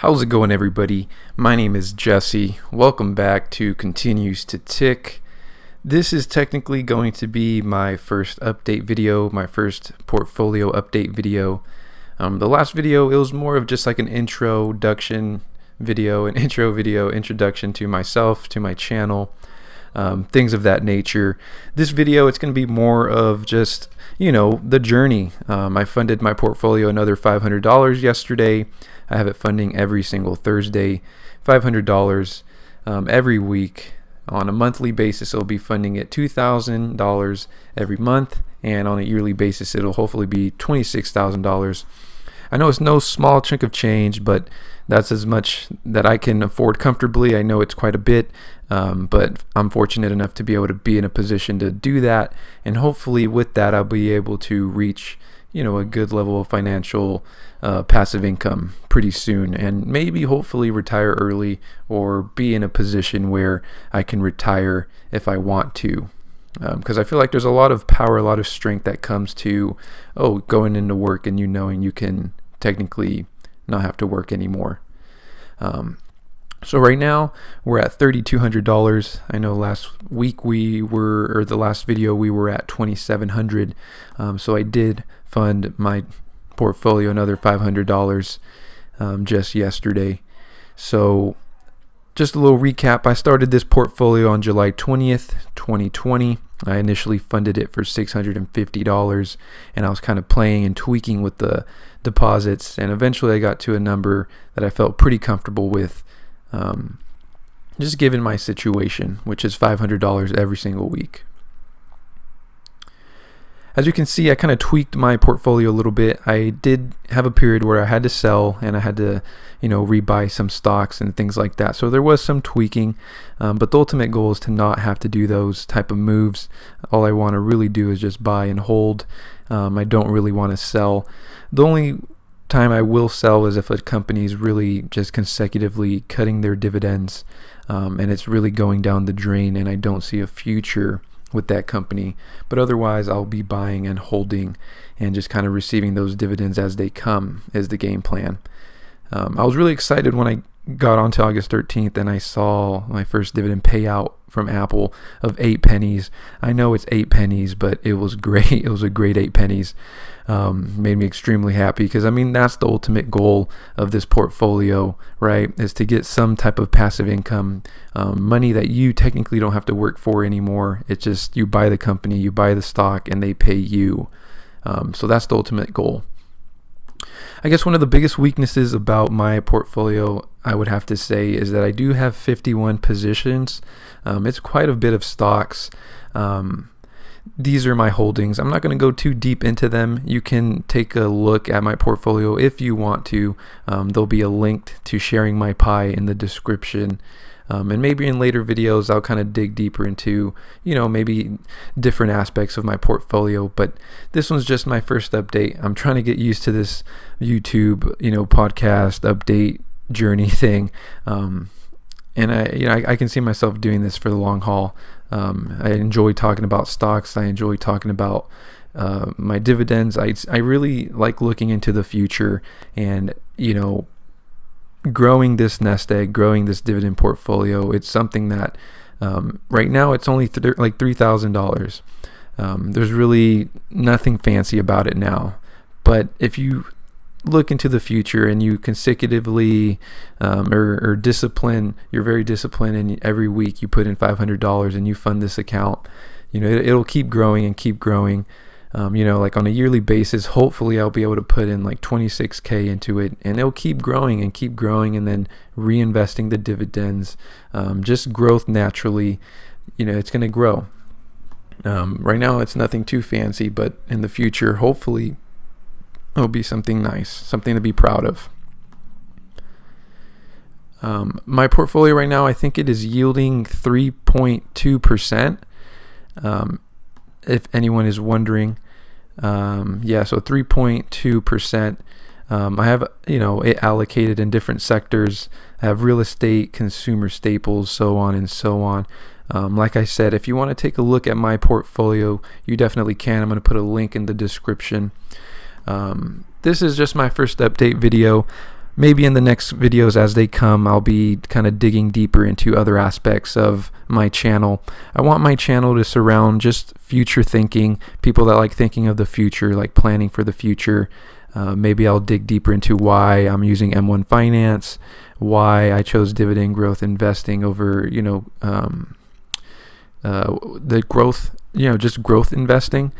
How's it going, everybody? My name is Jesse. Welcome back to Continues to Tick. This is technically going to be my first update video, my first portfolio update video. The last video, it was more of just like an introduction video, introduction to myself, to my channel, things of that nature. This video, it's going to be more of just, the journey. I funded my portfolio another $500 yesterday. I have it funding every single Thursday, $500 every week. On a monthly basis, it'll be funding at $2,000 every month, and on a yearly basis, it'll hopefully be $26,000. I know it's no small chunk of change, but that's as much that I can afford comfortably. I know it's quite a bit, but I'm fortunate enough to be able to be in a position to do that, and hopefully with that, I'll be able to reach a good level of financial passive income pretty soon, and maybe hopefully retire early or be in a position where I can retire if I want to, because I feel like there's a lot of power, a lot of strength that comes to going into work and knowing you can technically not have to work anymore. So right now we're at $3,200. I know last week the last video we were at $2,700. So I did fund my portfolio another $500 just yesterday. So just a little recap. I started this portfolio on July 20th, 2020. I initially funded it for $650, and I was kind of playing and tweaking with the deposits, and eventually I got to a number that I felt pretty comfortable with, just given my situation, which is $500 every single week. As you can see, I kind of tweaked my portfolio a little bit. I did have a period where I had to sell and I had to, rebuy some stocks and things like that. So there was some tweaking, but the ultimate goal is to not have to do those type of moves. All I want to really do is just buy and hold. I don't really want to sell. The only time I will sell is if a company is really just consecutively cutting their dividends, and it's really going down the drain and I don't see a future with that company. But otherwise, I'll be buying and holding and just kind of receiving those dividends as they come is the game plan. I was really excited when I got onto August 13th and I saw my first dividend payout from Apple of 8 pennies. I know it's 8 pennies, but it was great. It was a great 8 pennies. Made me extremely happy because that's the ultimate goal of this portfolio, right? Is to get some type of passive income, money that you technically don't have to work for anymore. It's just you buy the company, you buy the stock, and they pay you. So that's the ultimate goal. I guess one of the biggest weaknesses about my portfolio, I would have to say, is that I do have 51 positions. It's quite a bit of stocks. These are my holdings. I'm not going to go too deep into them. You can take a look at my portfolio if you want to. There'll be a link to sharing my pie in the description. And maybe in later videos, I'll kind of dig deeper into, maybe different aspects of my portfolio. But this one's just my first update. I'm trying to get used to this YouTube, podcast update journey thing. And I can see myself doing this for the long haul. I enjoy talking about stocks. I enjoy talking about my dividends. I really like looking into the future and, growing this nest egg, growing this dividend portfolio. It's something that right now it's only like $3,000. There's really nothing fancy about it now. But if you look into the future and you consecutively or discipline, you're very disciplined, and every week you put in $500 and you fund this account, it'll keep growing and keep growing. Like on a yearly basis, hopefully I'll be able to put in like $26K into it, and it'll keep growing and then reinvesting the dividends, just growth naturally. It's going to grow. Right now it's nothing too fancy, but in the future, hopefully it'll be something nice, something to be proud of. My portfolio right now, I think it is yielding 3.2%. If anyone is wondering, so 3.2%. I have, it allocated in different sectors. I have real estate, consumer staples, so on and so on. Like I said, if you want to take a look at my portfolio, you definitely can. I'm going to put a link in the description. This is just my first update video. maybe in the next videos as they come, I'll be kind of digging deeper into other aspects of my channel. I want my channel to surround just future thinking, people that like thinking of the future, like planning for the future. Maybe I'll dig deeper into why I'm using M1 Finance, why I chose dividend growth investing over, the growth, just growth investing.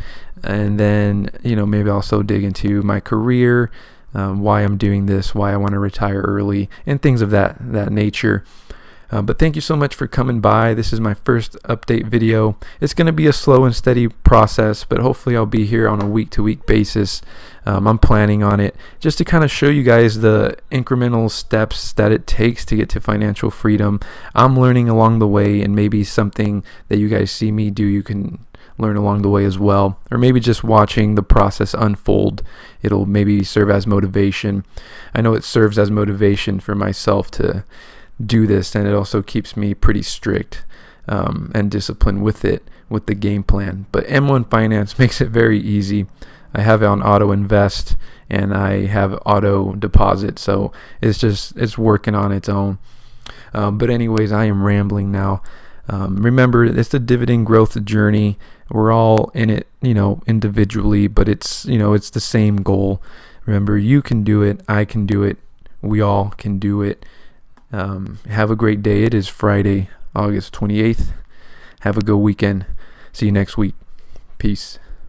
And then, maybe also dig into my career, why I'm doing this, why I want to retire early, and things of that nature. But thank you so much for coming by. This is my first update video. It's going to be a slow and steady process, but hopefully I'll be here on a week-to-week basis. I'm planning on it just to kind of show you guys the incremental steps that it takes to get to financial freedom. I'm learning along the way, and maybe something that you guys see me do, you can learn along the way as well, or maybe just watching the process unfold, it'll maybe serve as motivation. I know it serves as motivation for myself to do this, and it also keeps me pretty strict and disciplined with the game plan. But M1 Finance makes it very easy. I have it on auto invest, and I have auto deposit, so it's working on its own. But anyways, I am rambling now. Remember, it's the dividend growth journey. We're all in it, individually, but it's the same goal. Remember, you can do it. I can do it. We all can do it. Have a great day. It is Friday, August 28th. Have a good weekend. See you next week. Peace.